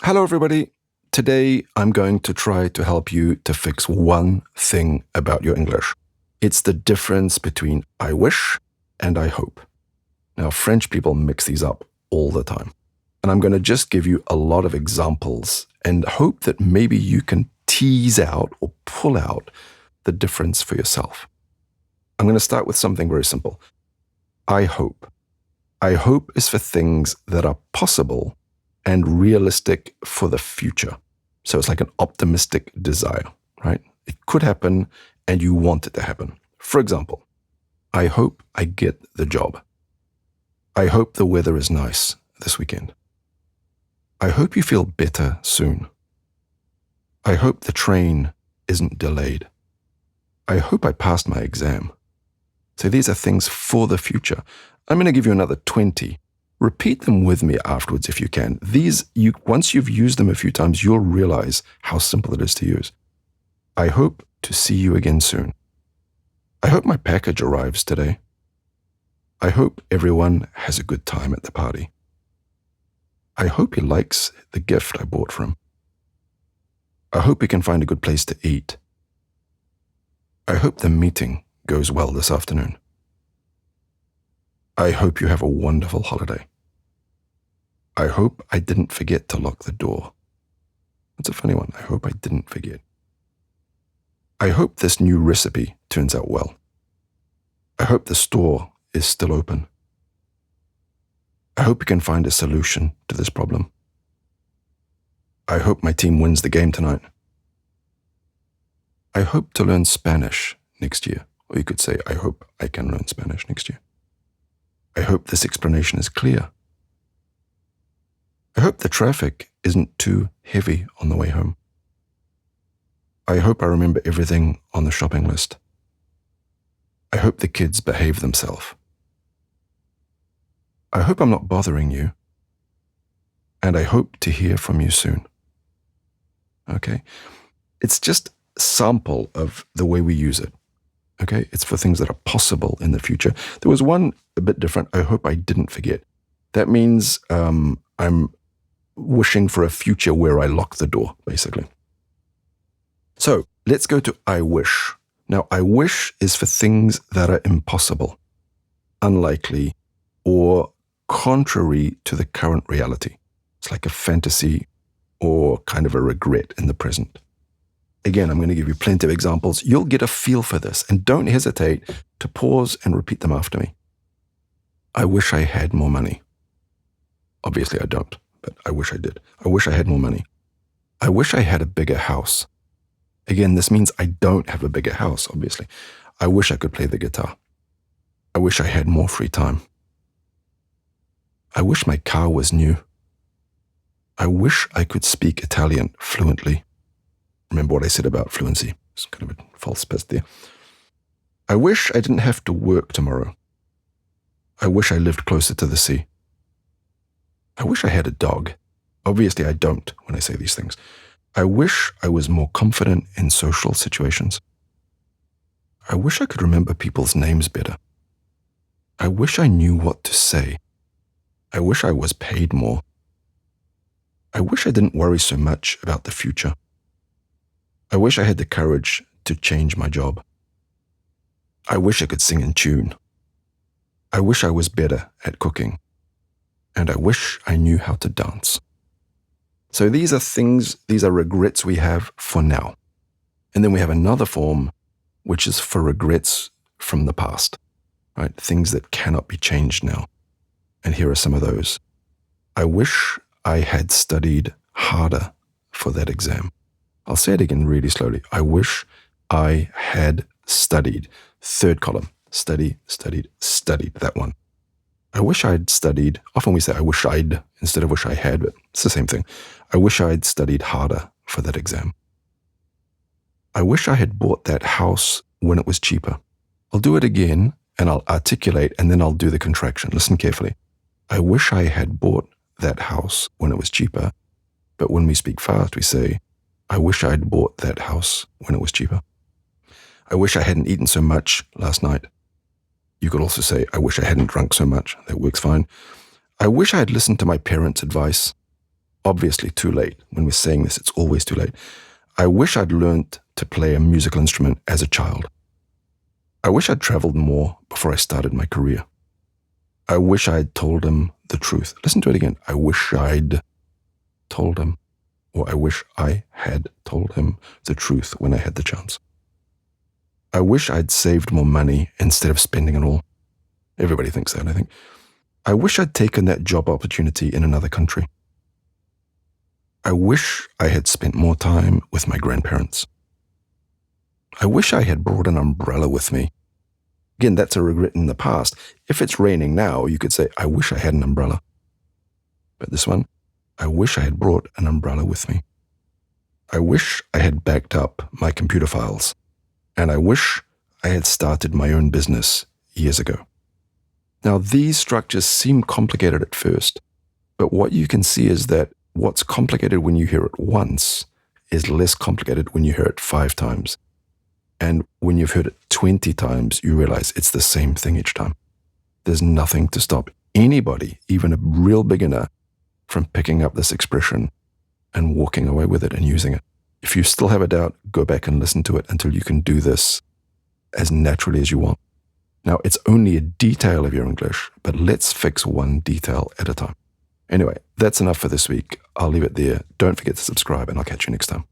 Hello, everybody. Today, I'm going to try to help you to fix one thing about your English. It's the difference between I wish and I hope. Now, French people mix these up all the time. And I'm going to just give you a lot of examples and hope that maybe you can tease out or pull out the difference for yourself. I'm going to start with something very simple. I hope. I hope is for things that are possible and realistic for the future. So it's like an optimistic desire, right? It could happen and you want it to happen. For example, I hope I get the job. I hope the weather is nice this weekend. I hope you feel better soon. I hope the train isn't delayed. I hope I passed my exam. So these are things for the future. I'm going to give you another 20. Repeat them with me afterwards if you can. Once you've used them a few times, you'll realize how simple it is to use. I hope to see you again soon. I hope my package arrives today. I hope everyone has a good time at the party. I hope he likes the gift I bought for him. I hope he can find a good place to eat. I hope the meeting goes well this afternoon. I hope you have a wonderful holiday. I hope I didn't forget to lock the door. That's a funny one. I hope I didn't forget. I hope this new recipe turns out well. I hope the store is still open. I hope you can find a solution to this problem. I hope my team wins the game tonight. I hope to learn Spanish next year. Or you could say, I hope I can learn Spanish next year. I hope this explanation is clear. I hope the traffic isn't too heavy on the way home. I hope I remember everything on the shopping list. I hope the kids behave themselves. I hope I'm not bothering you. And I hope to hear from you soon. Okay? It's just a sample of the way we use it. Okay? It's for things that are possible in the future. There was one a bit different. I hope I didn't forget. That means I'm wishing for a future where I lock the door, basically. So let's go to I wish. Now, I wish is for things that are impossible, unlikely, or contrary to the current reality. It's like a fantasy or kind of a regret in the present. Again, I'm going to give you plenty of examples. You'll get a feel for this, and don't hesitate to pause and repeat them after me. I wish I had more money. Obviously, I don't, but I wish I did. I wish I had more money. I wish I had a bigger house. Again, this means I don't have a bigger house, obviously. I wish I could play the guitar. I wish I had more free time. I wish my car was new. I wish I could speak Italian fluently. Remember what I said about fluency. It's kind of a false pest there. I wish I didn't have to work tomorrow. I wish I lived closer to the sea. I wish I had a dog. Obviously, I don't when I say these things. I wish I was more confident in social situations. I wish I could remember people's names better. I wish I knew what to say. I wish I was paid more. I wish I didn't worry so much about the future. I wish I had the courage to change my job. I wish I could sing in tune. I wish I was better at cooking. And I wish I knew how to dance. So these are regrets we have for now. And then we have another form, which is for regrets from the past, right? Things that cannot be changed now. And here are some of those. I wish I had studied harder for that exam. I'll say it again really slowly. I wish I had studied. Third column, studied, that one. I wish I'd studied. Often we say I wish I'd instead of wish I had, but it's the same thing. I wish I'd studied harder for that exam. I wish I had bought that house when it was cheaper. I'll do it again and I'll articulate and then I'll do the contraction. Listen carefully. I wish I had bought that house when it was cheaper. But when we speak fast, we say, I wish I had bought that house when it was cheaper. I wish I hadn't eaten so much last night. You could also say, I wish I hadn't drunk so much. That works fine. I wish I had listened to my parents' advice. obviously too late. When we're saying this, it's always too late. I wish I'd learned to play a musical instrument as a child. I wish I'd traveled more before I started my career. I wish I'd told him the truth. Listen to it again. I wish I'd told him, or I wish I had told him the truth when I had the chance. I wish I'd saved more money instead of spending it all. Everybody thinks that, I think. I wish I'd taken that job opportunity in another country. I wish I had spent more time with my grandparents. I wish I had brought an umbrella with me. Again, that's a regret in the past. If it's raining now, you could say, I wish I had an umbrella. But this one, I wish I had brought an umbrella with me. I wish I had backed up my computer files. And I wish I had started my own business years ago. Now, these structures seem complicated at first, but what you can see is that what's complicated when you hear it once is less complicated when you hear it 5 times. And when you've heard it 20 times, you realize it's the same thing each time. There's nothing to stop anybody, even a real beginner, from picking up this expression and walking away with it and using it. If you still have a doubt, go back and listen to it until you can do this as naturally as you want. Now, it's only a detail of your English, but let's fix one detail at a time. Anyway, that's enough for this week. I'll leave it there. Don't forget to subscribe, and I'll catch you next time.